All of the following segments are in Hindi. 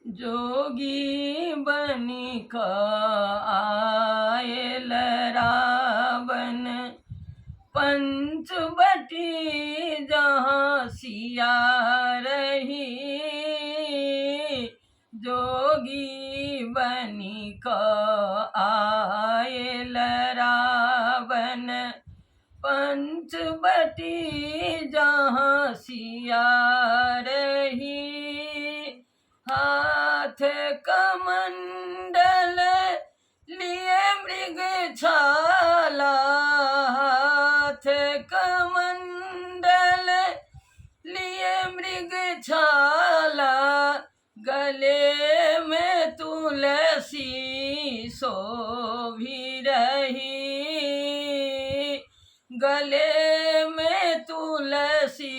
जोगी बनिक आयल रावण पंचवटी जहाँ सिया रही। जोगी बनिक आयल रावण पंचवटी जहाँ सिया रही। हाथ कमंडल लिए मृग छाला, हाथ कमंडल लिए मृग छाला, गले में तुलसी शोभी रही। गले में तुलसी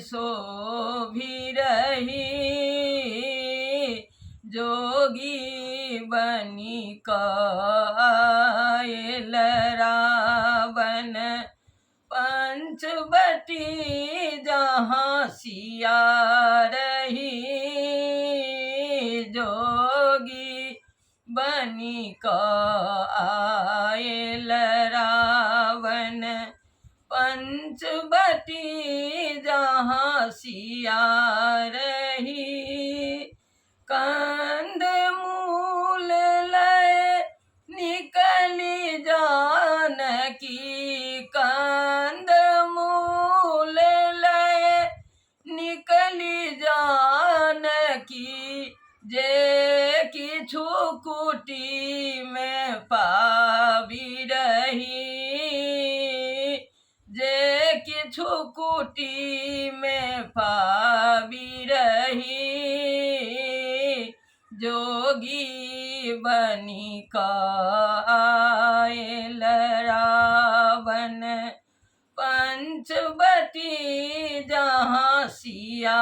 शोभी रही। जोगी बनिक आयल रावण पंचवटी जहाँ सिया रही। जोगी बनिक आयल रावण पंचवटी जहाँ सिया रही। कंद मूल लय निकली जानकी, कंद मूल लय निकली जानकी, जे किछु कुटी में पावी रही। जे किछु कुटी में पावी रही। जोगी बनिक आयल रावण पंचवटी जहाँ सिया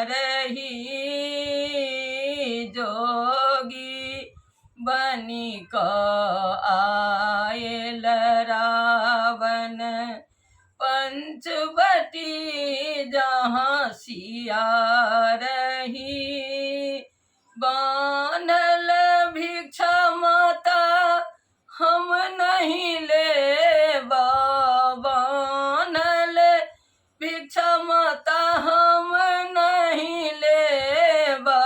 रही। जोगी बनिक आयल रावण पंचवटी जहाँ सिया रही। बानल भिक्षा माता हम नहीं लेबा, बानल भिक्षा माता हम नहीं लेबा,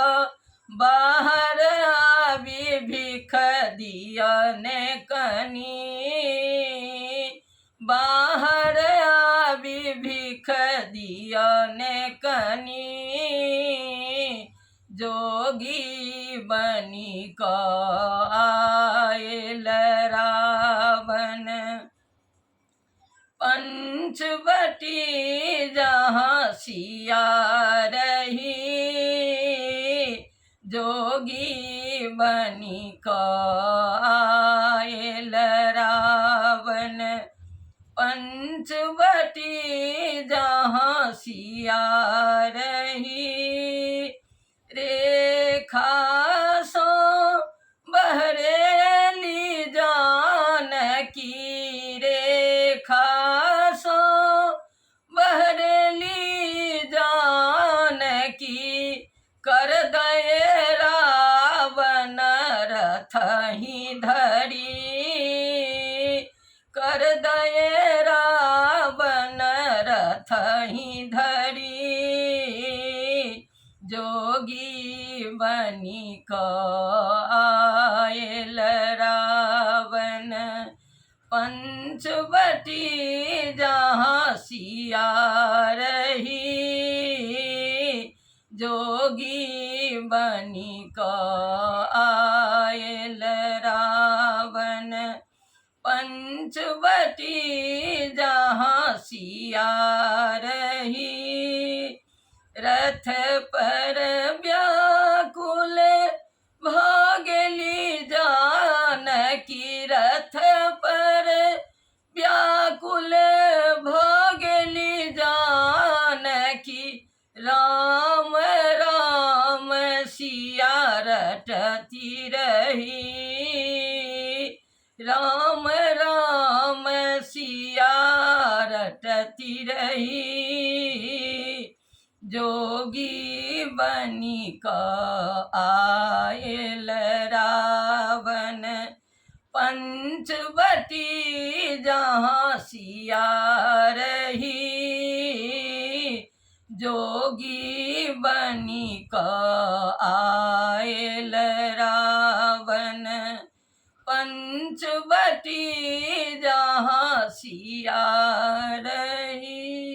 बाहर आवी भिख दियने कनी, बाहर आवी भिख दियने कनी। जोगी बनिक आयल रावण पंचवटी जहाँ सिया रही। जोगी बनिक आयल रावण पंचवटी जहाँ सिया रही। रेखा सो बहरेली जानकी, रेखा सो बहरेली जानकी, कर दये रावण रथ ही धरी, कर दये रावण रथ ही धरी। जोगी बनिक आयल रावण पंचवटी जहाँ सिया रही। जोगी बनिक आयल रावण पंचवटी जहाँ सिया रही। रथ पर व्याकुल भागली जानकी, रथ पर व्याकुल भागली जानकी, राम राम सिया रटती रही। राम राम सिया रटती रही। जोगी बनी क आयल रावण पंचवटी जहाँ सिया रही जोगी बनी क आयल रावण पंचवटी जहाँ सिया रही।